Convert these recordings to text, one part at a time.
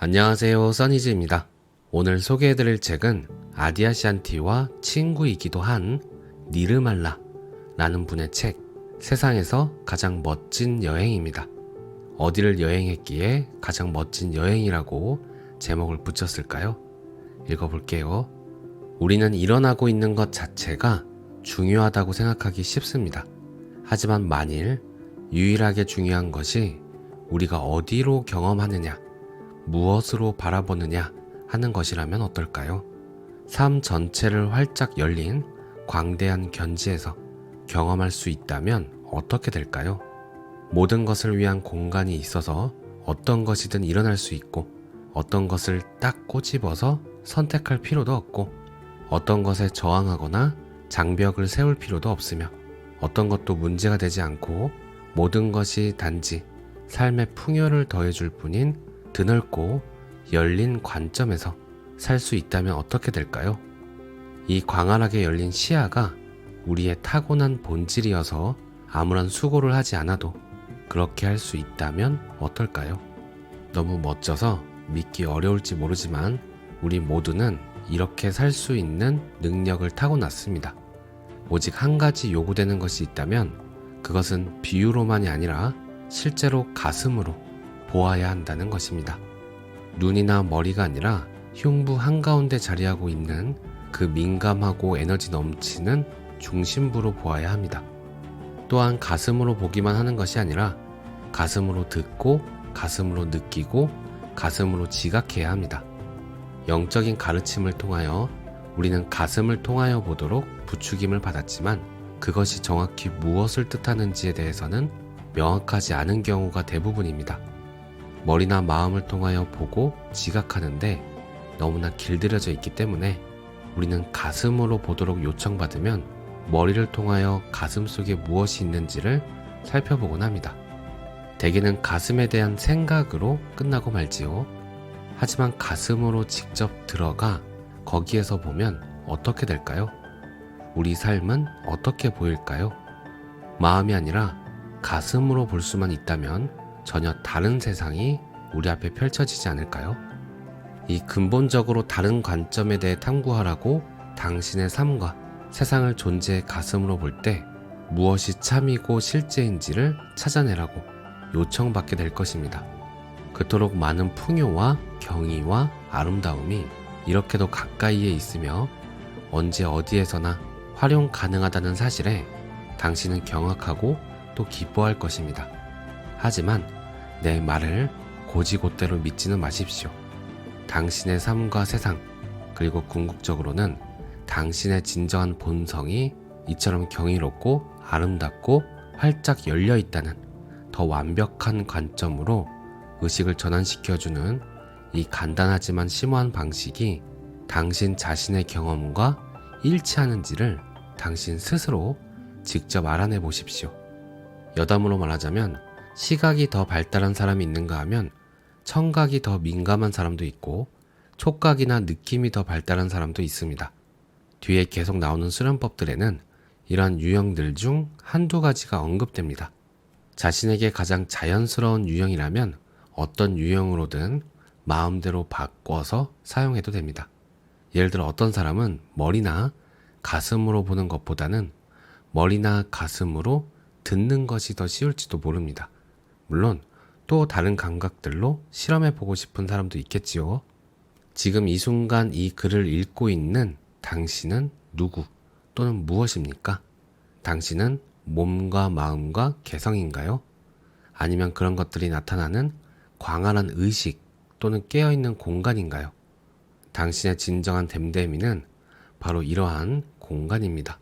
안녕하세요, 써니즈입니다. 오늘 소개해드릴 책은 아디아샨티와 친구이기도 한 니르말라 라는 분의 책, 세상에서 가장 멋진 여행입니다. 어디를 여행했기에 가장 멋진 여행이라고 제목을 붙였을까요? 읽어볼게요. 우리는 일어나고 있는 것 자체가 중요하다고 생각하기 쉽습니다. 하지만 만일 유일하게 중요한 것이 우리가 어디로 경험하느냐, 무엇으로 바라보느냐 하는 것이라면 어떨까요? 삶 전체를 활짝 열린 광대한 견지에서 경험할 수 있다면 어떻게 될까요? 모든 것을 위한 공간이 있어서 어떤 것이든 일어날 수 있고, 어떤 것을 딱 꼬집어서 선택할 필요도 없고, 어떤 것에 저항하거나 장벽을 세울 필요도 없으며, 어떤 것도 문제가 되지 않고, 모든 것이 단지 삶의 풍요를 더해줄 뿐인 드넓고 열린 관점에서 살 수 있다면 어떻게 될까요? 이 광활하게 열린 시야가 우리의 타고난 본질이어서 아무런 수고를 하지 않아도 그렇게 할 수 있다면 어떨까요? 너무 멋져서 믿기 어려울지 모르지만 우리 모두는 이렇게 살 수 있는 능력을 타고났습니다. 오직 한 가지 요구되는 것이 있다면 그것은 비유로만이 아니라 실제로 가슴으로 보아야 한다는 것입니다. 눈이나 머리가 아니라 흉부 한가운데 자리하고 있는 그 민감하고 에너지 넘치는 중심부로 보아야 합니다. 또한 가슴으로 보기만 하는 것이 아니라 가슴으로 듣고, 가슴으로 느끼고, 가슴으로 지각해야 합니다. 영적인 가르침을 통하여 우리는 가슴을 통하여 보도록 부추김을 받았지만 그것이 정확히 무엇을 뜻하는지에 대해서는 명확하지 않은 경우가 대부분입니다. 머리나 마음을 통하여 보고 지각하는데 너무나 길들여져 있기 때문에 우리는 가슴으로 보도록 요청받으면 머리를 통하여 가슴 속에 무엇이 있는지를 살펴보곤 합니다. 대개는 가슴에 대한 생각으로 끝나고 말지요. 하지만 가슴으로 직접 들어가 거기에서 보면 어떻게 될까요? 우리 삶은 어떻게 보일까요? 마음이 아니라 가슴으로 볼 수만 있다면 전혀 다른 세상이 우리 앞에 펼쳐지지 않을까요? 이 근본적으로 다른 관점에 대해 탐구하라고 당신의 삶과 세상을 존재의 가슴으로 볼 때 무엇이 참이고 실제인지를 찾아내라고 요청받게 될 것입니다. 그토록 많은 풍요와 경의와 아름다움이 이렇게도 가까이에 있으며 언제 어디에서나 활용 가능하다는 사실에 당신은 경악하고 또 기뻐할 것입니다. 하지만 내 말을 고지고대로 믿지는 마십시오. 당신의 삶과 세상, 그리고 궁극적으로는 당신의 진정한 본성이 이처럼 경이롭고 아름답고 활짝 열려 있다는 더 완벽한 관점으로 의식을 전환시켜주는 이 간단하지만 심오한 방식이 당신 자신의 경험과 일치하는지를 당신 스스로 직접 알아내 보십시오. 여담으로 말하자면 시각이 더 발달한 사람이 있는가 하면 청각이 더 민감한 사람도 있고 촉각이나 느낌이 더 발달한 사람도 있습니다. 뒤에 계속 나오는 수련법들에는 이러한 유형들 중 한두 가지가 언급됩니다. 자신에게 가장 자연스러운 유형이라면 어떤 유형으로든 마음대로 바꿔서 사용해도 됩니다. 예를 들어 어떤 사람은 머리나 가슴으로 보는 것보다는 머리나 가슴으로 듣는 것이 더 쉬울지도 모릅니다. 물론 또 다른 감각들로 실험해보고 싶은 사람도 있겠지요. 지금 이 순간 이 글을 읽고 있는 당신은 누구 또는 무엇입니까? 당신은 몸과 마음과 개성인가요? 아니면 그런 것들이 나타나는 광활한 의식 또는 깨어있는 공간인가요? 당신의 진정한 됨됨이는 바로 이러한 공간입니다.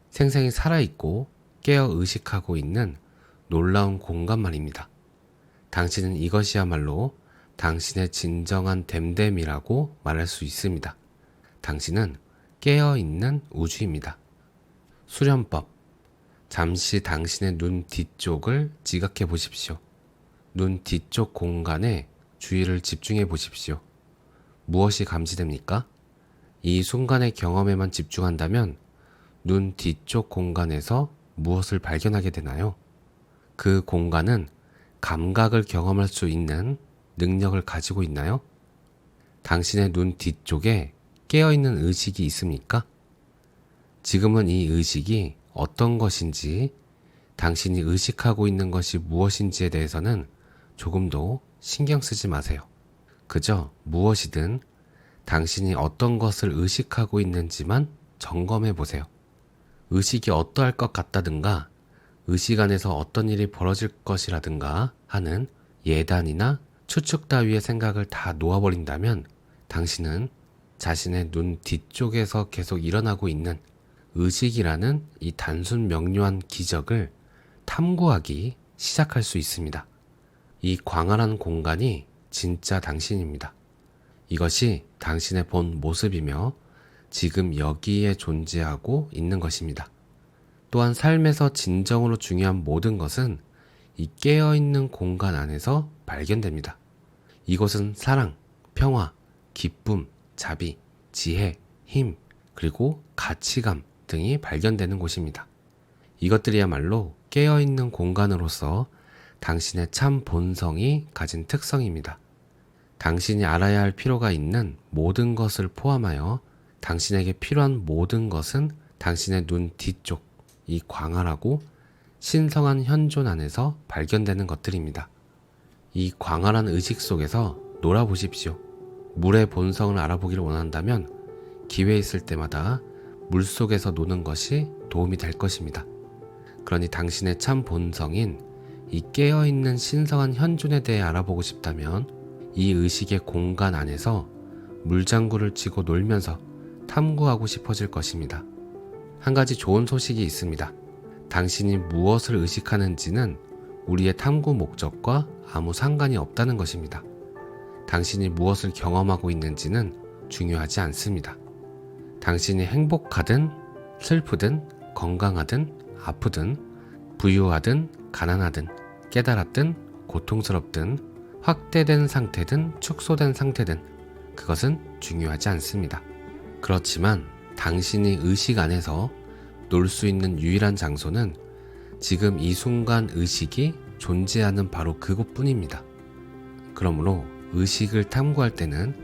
생생히 살아있고 깨어 의식하고 있는 놀라운 공간 말입니다. 당신은 이것이야말로 당신의 진정한 됨됨이라고 말할 수 있습니다. 당신은 깨어있는 우주입니다. 수련법. 잠시 당신의 눈 뒤쪽을 지각해 보십시오. 눈 뒤쪽 공간에 주의를 집중해 보십시오. 무엇이 감지됩니까? 이 순간의 경험에만 집중한다면 눈 뒤쪽 공간에서 무엇을 발견하게 되나요? 그 공간은 감각을 경험할 수 있는 능력을 가지고 있나요? 당신의 눈 뒤쪽에 깨어있는 의식이 있습니까? 지금은 이 의식이 어떤 것인지, 당신이 의식하고 있는 것이 무엇인지에 대해서는 조금도 신경 쓰지 마세요. 그저 무엇이든 당신이 어떤 것을 의식하고 있는지만 점검해 보세요. 의식이 어떠할 것 같다든가, 의식 안에서 어떤 일이 벌어질 것이라든가 하는 예단이나 추측 따위의 생각을 다 놓아버린다면 당신은 자신의 눈 뒤쪽에서 계속 일어나고 있는 의식이라는 이 단순 명료한 기적을 탐구하기 시작할 수 있습니다. 이 광활한 공간이 진짜 당신입니다. 이것이 당신의 본 모습이며 지금 여기에 존재하고 있는 것입니다. 또한 삶에서 진정으로 중요한 모든 것은 이 깨어있는 공간 안에서 발견됩니다. 이곳은 사랑, 평화, 기쁨, 자비, 지혜, 힘, 그리고 가치감 등이 발견되는 곳입니다. 이것들이야말로 깨어있는 공간으로서 당신의 참 본성이 가진 특성입니다. 당신이 알아야 할 필요가 있는 모든 것을 포함하여 당신에게 필요한 모든 것은 당신의 눈 뒤쪽, 이 광활하고 신성한 현존 안에서 발견되는 것들입니다. 이 광활한 의식 속에서 놀아보십시오. 물의 본성을 알아보기를 원한다면 기회 있을 때마다 물 속에서 노는 것이 도움이 될 것입니다. 그러니 당신의 참 본성인 이 깨어있는 신성한 현존에 대해 알아보고 싶다면 이 의식의 공간 안에서 물장구를 치고 놀면서 탐구하고 싶어질 것입니다. 한 가지 좋은 소식이 있습니다. 당신이 무엇을 의식하는지는 우리의 탐구 목적과 아무 상관이 없다는 것입니다. 당신이 무엇을 경험하고 있는지는 중요하지 않습니다. 당신이 행복하든 슬프든 건강하든 아프든 부유하든 가난하든 깨달았든 고통스럽든 확대된 상태든 축소된 상태든 그것은 중요하지 않습니다. 그렇지만 당신이 의식 안에서 놀 수 있는 유일한 장소는 지금 이 순간 의식이 존재하는 바로 그곳뿐입니다. 그러므로 의식을 탐구할 때는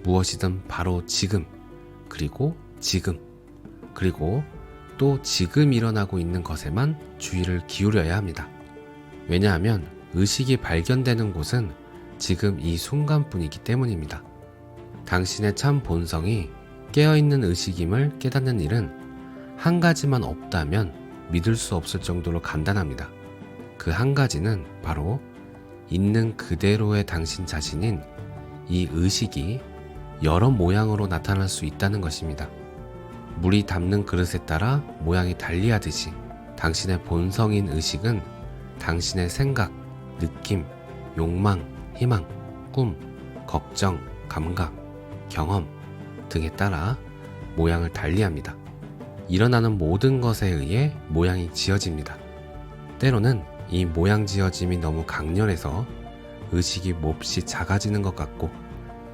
무엇이든 바로 지금, 그리고 또 지금 일어나고 있는 것에만 주의를 기울여야 합니다. 왜냐하면 의식이 발견되는 곳은 지금 이 순간뿐이기 때문입니다. 당신의 참 본성이 깨어있는 의식임을 깨닫는 일은 한 가지만 없다면 믿을 수 없을 정도로 간단합니다. 그 한 가지는 바로 있는 그대로의 당신 자신인 이 의식이 여러 모양으로 나타날 수 있다는 것입니다. 물이 담는 그릇에 따라 모양이 달리하듯이 당신의 본성인 의식은 당신의 생각, 느낌, 욕망, 희망, 꿈, 걱정, 감각, 경험 등에 따라 모양을 달리합니다. 일어나는 모든 것에 의해 모양이 지어집니다. 때로는 이 모양 지어짐이 너무 강렬해서 의식이 몹시 작아지는 것 같고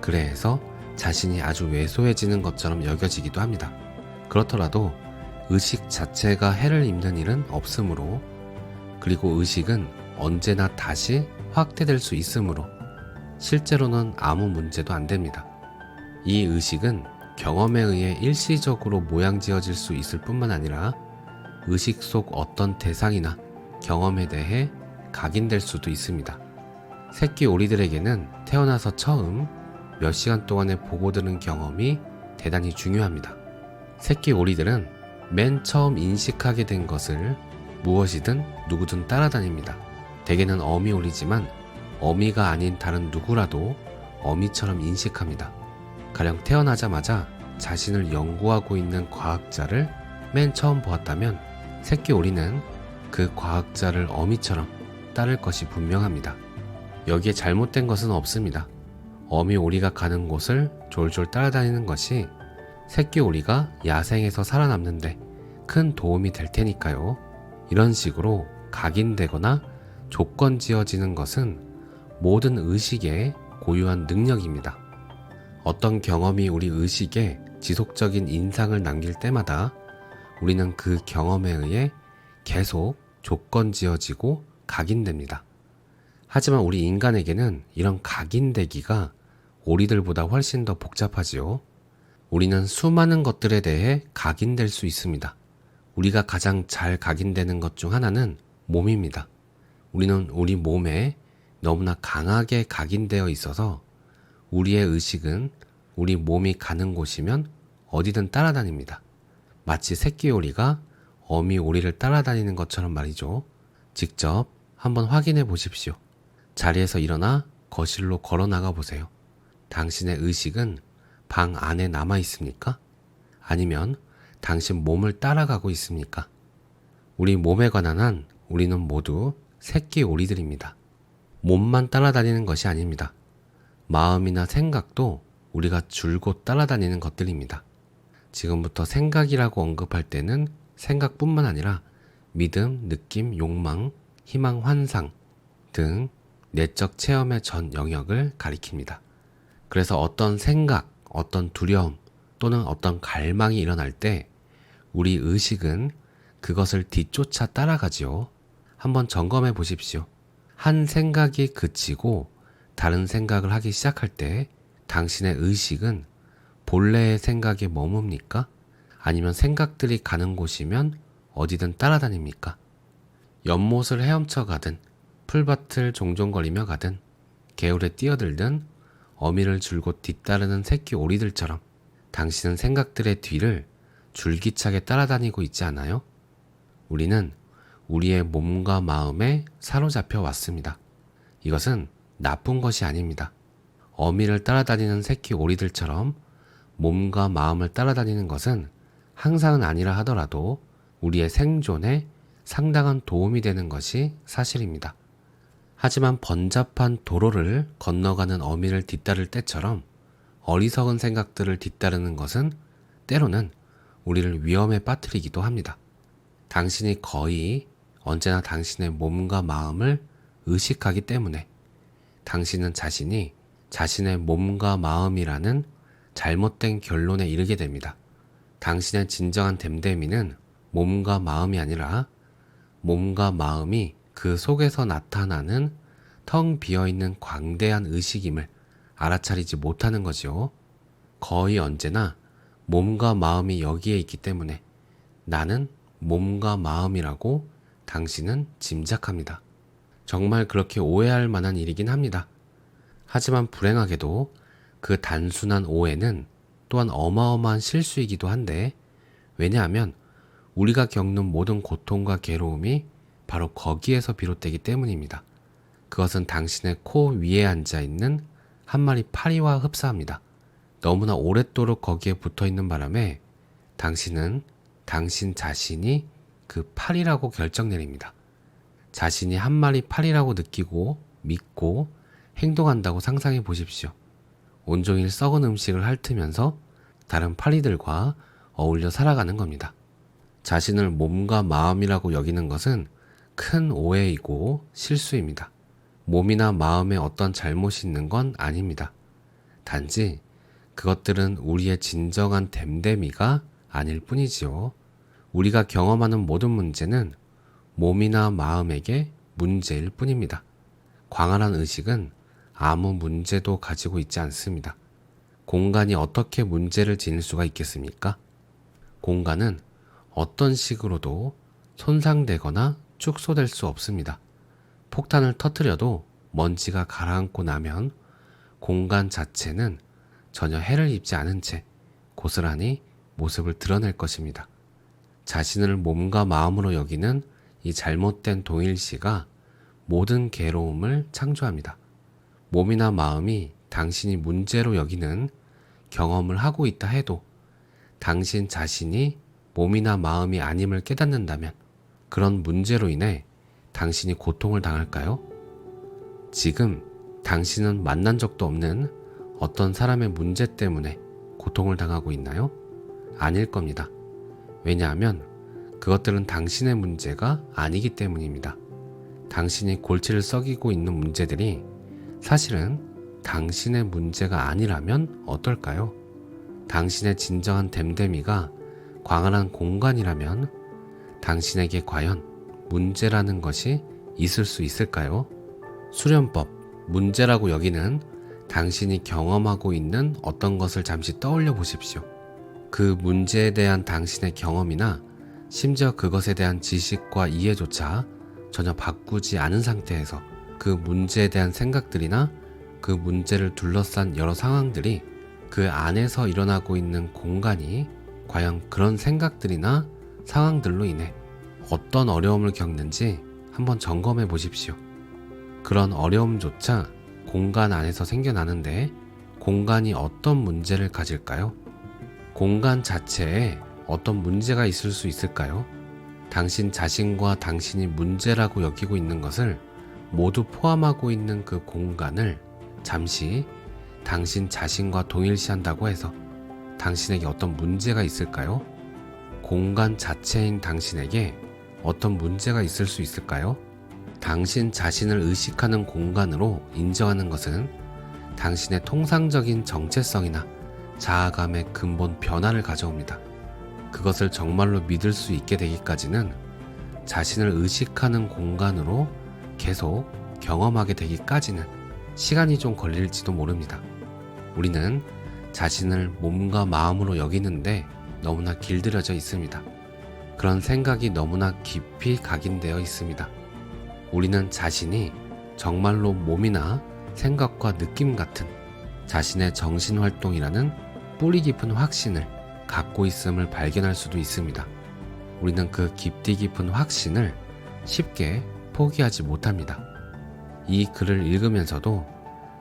그래서 자신이 아주 왜소해지는 것처럼 여겨지기도 합니다. 그렇더라도 의식 자체가 해를 입는 일은 없으므로 그리고 의식은 언제나 다시 확대될 수 있으므로 실제로는 아무 문제도 안 됩니다. 이 의식은 경험에 의해 일시적으로 모양 지어질 수 있을 뿐만 아니라 의식 속 어떤 대상이나 경험에 대해 각인될 수도 있습니다. 새끼 오리들에게는 태어나서 처음 몇 시간 동안의 보고 들은 경험이 대단히 중요합니다. 새끼 오리들은 맨 처음 인식하게 된 것을 무엇이든 누구든 따라다닙니다. 대개는 어미 오리지만 어미가 아닌 다른 누구라도 어미처럼 인식합니다. 가령 태어나자마자 자신을 연구하고 있는 과학자를 맨 처음 보았다면 새끼 오리는 그 과학자를 어미처럼 따를 것이 분명합니다. 여기에 잘못된 것은 없습니다. 어미 오리가 가는 곳을 졸졸 따라다니는 것이 새끼 오리가 야생에서 살아남는데 큰 도움이 될 테니까요. 이런 식으로 각인되거나 조건 지어지는 것은 모든 의식의 고유한 능력입니다. 어떤 경험이 우리 의식에 지속적인 인상을 남길 때마다 우리는 그 경험에 의해 계속 조건 지어지고 각인됩니다. 하지만 우리 인간에게는 이런 각인되기가 오리들보다 훨씬 더 복잡하지요. 우리는 수많은 것들에 대해 각인될 수 있습니다. 우리가 가장 잘 각인되는 것 중 하나는 몸입니다. 우리는 우리 몸에 너무나 강하게 각인되어 있어서 우리의 의식은 우리 몸이 가는 곳이면 어디든 따라다닙니다. 마치 새끼 오리가 어미 오리를 따라다니는 것처럼 말이죠. 직접 한번 확인해 보십시오. 자리에서 일어나 거실로 걸어 나가 보세요. 당신의 의식은 방 안에 남아 있습니까? 아니면 당신 몸을 따라가고 있습니까? 우리 몸에 관한 한 우리는 모두 새끼 오리들입니다. 몸만 따라다니는 것이 아닙니다. 마음이나 생각도 우리가 줄곧 따라다니는 것들입니다. 지금부터 생각이라고 언급할 때는 생각뿐만 아니라 믿음, 느낌, 욕망, 희망, 환상 등 내적 체험의 전 영역을 가리킵니다. 그래서 어떤 생각, 어떤 두려움 또는 어떤 갈망이 일어날 때 우리 의식은 그것을 뒤쫓아 따라가지요. 한번 점검해 보십시오. 한 생각이 그치고 다른 생각을 하기 시작할 때 당신의 의식은 본래의 생각에 머뭅니까? 아니면 생각들이 가는 곳이면 어디든 따라다닙니까? 연못을 헤엄쳐 가든 풀밭을 종종거리며 가든 개울에 뛰어들든 어미를 줄곧 뒤따르는 새끼 오리들처럼 당신은 생각들의 뒤를 줄기차게 따라다니고 있지 않아요? 우리는 우리의 몸과 마음에 사로잡혀 왔습니다. 이것은 나쁜 것이 아닙니다. 어미를 따라다니는 새끼 오리들처럼 몸과 마음을 따라다니는 것은 항상은 아니라 하더라도 우리의 생존에 상당한 도움이 되는 것이 사실입니다. 하지만 번잡한 도로를 건너가는 어미를 뒤따를 때처럼 어리석은 생각들을 뒤따르는 것은 때로는 우리를 위험에 빠뜨리기도 합니다. 당신이 거의 언제나 당신의 몸과 마음을 의식하기 때문에 당신은 자신이 자신의 몸과 마음이라는 잘못된 결론에 이르게 됩니다. 당신의 진정한 됨됨이는 몸과 마음이 아니라 몸과 마음이 그 속에서 나타나는 텅 비어있는 광대한 의식임을 알아차리지 못하는 거지요. 거의 언제나 몸과 마음이 여기에 있기 때문에 나는 몸과 마음이라고 당신은 짐작합니다. 정말 그렇게 오해할 만한 일이긴 합니다. 하지만 불행하게도 그 단순한 오해는 또한 어마어마한 실수이기도 한데, 왜냐하면 우리가 겪는 모든 고통과 괴로움이 바로 거기에서 비롯되기 때문입니다. 그것은 당신의 코 위에 앉아 있는 한 마리 파리와 흡사합니다. 너무나 오랫도록 거기에 붙어 있는 바람에 당신은 당신 자신이 그 파리라고 결정 내립니다. 자신이 한 마리 파리라고 느끼고 믿고 행동한다고 상상해 보십시오. 온종일 썩은 음식을 핥으면서 다른 파리들과 어울려 살아가는 겁니다. 자신을 몸과 마음이라고 여기는 것은 큰 오해이고 실수입니다. 몸이나 마음에 어떤 잘못이 있는 건 아닙니다. 단지 그것들은 우리의 진정한 됨됨이가 아닐 뿐이지요. 우리가 경험하는 모든 문제는 몸이나 마음에게 문제일 뿐입니다. 광활한 의식은 아무 문제도 가지고 있지 않습니다. 공간이 어떻게 문제를 지닐 수가 있겠습니까? 공간은 어떤 식으로도 손상되거나 축소될 수 없습니다. 폭탄을 터뜨려도 먼지가 가라앉고 나면 공간 자체는 전혀 해를 입지 않은 채 고스란히 모습을 드러낼 것입니다. 자신을 몸과 마음으로 여기는 이 잘못된 동일시가 모든 괴로움을 창조합니다. 몸이나 마음이 당신이 문제로 여기는 경험을 하고 있다 해도 당신 자신이 몸이나 마음이 아님을 깨닫는다면 그런 문제로 인해 당신이 고통을 당할까요? 지금 당신은 만난 적도 없는 어떤 사람의 문제 때문에 고통을 당하고 있나요? 아닐 겁니다. 왜냐하면 그것들은 당신의 문제가 아니기 때문입니다. 당신이 골치를 썩이고 있는 문제들이 사실은 당신의 문제가 아니라면 어떨까요? 당신의 진정한 됨됨이가 광활한 공간이라면 당신에게 과연 문제라는 것이 있을 수 있을까요? 수련법, 문제라고 여기는 당신이 경험하고 있는 어떤 것을 잠시 떠올려 보십시오. 그 문제에 대한 당신의 경험이나 심지어 그것에 대한 지식과 이해조차 전혀 바꾸지 않은 상태에서 그 문제에 대한 생각들이나 그 문제를 둘러싼 여러 상황들이 그 안에서 일어나고 있는 공간이 과연 그런 생각들이나 상황들로 인해 어떤 어려움을 겪는지 한번 점검해 보십시오. 그런 어려움조차 공간 안에서 생겨나는데 공간이 어떤 문제를 가질까요? 공간 자체에 어떤 문제가 있을 수 있을까요? 당신 자신과 당신이 문제라고 여기고 있는 것을 모두 포함하고 있는 그 공간을 잠시 당신 자신과 동일시한다고 해서 당신에게 어떤 문제가 있을까요? 공간 자체인 당신에게 어떤 문제가 있을 수 있을까요? 당신 자신을 의식하는 공간으로 인정하는 것은 당신의 통상적인 정체성이나 자아감의 근본 변화를 가져옵니다. 그것을 정말로 믿을 수 있게 되기까지는 자신을 의식하는 공간으로 계속 경험하게 되기까지는 시간이 좀 걸릴지도 모릅니다. 우리는 자신을 몸과 마음으로 여기는데 너무나 길들여져 있습니다. 그런 생각이 너무나 깊이 각인되어 있습니다. 우리는 자신이 정말로 몸이나 생각과 느낌 같은 자신의 정신활동이라는 뿌리 깊은 확신을 갖고 있음을 발견할 수도 있습니다. 우리는 그 깊디 깊은 확신을 쉽게 포기하지 못합니다. 이 글을 읽으면서도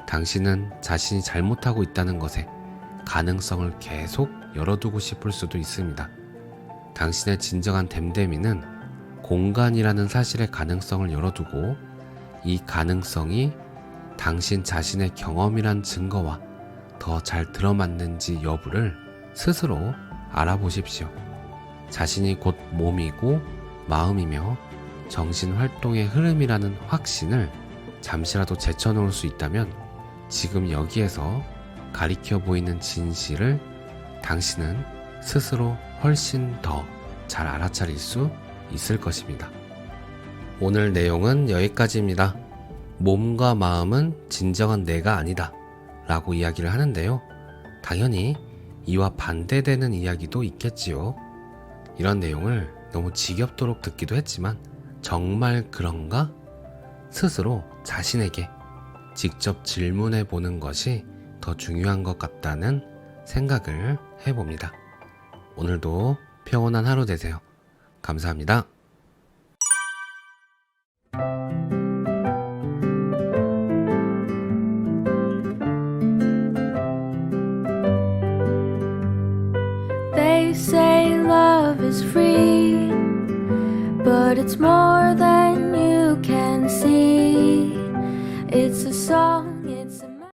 당신은 자신이 잘못하고 있다는 것에 가능성을 계속 열어두고 싶을 수도 있습니다. 당신의 진정한 됨됨이는 공간이라는 사실의 가능성을 열어두고 이 가능성이 당신 자신의 경험이란 증거와 더 잘 들어맞는지 여부를 스스로 알아보십시오. 자신이 곧 몸이고 마음이며 정신활동의 흐름이라는 확신을 잠시라도 제쳐놓을 수 있다면 지금 여기에서 가리켜 보이는 진실을 당신은 스스로 훨씬 더 잘 알아차릴 수 있을 것입니다. 오늘 내용은 여기까지입니다. 몸과 마음은 진정한 내가 아니다 라고 이야기를 하는데요. 당연히 이와 반대되는 이야기도 있겠지요. 이런 내용을 너무 지겹도록 듣기도 했지만 정말 그런가? 스스로 자신에게 직접 질문해 보는 것이 더 중요한 것 같다는 생각을 해봅니다. 오늘도 평온한 하루 되세요. 감사합니다. They say love is free, but it's more than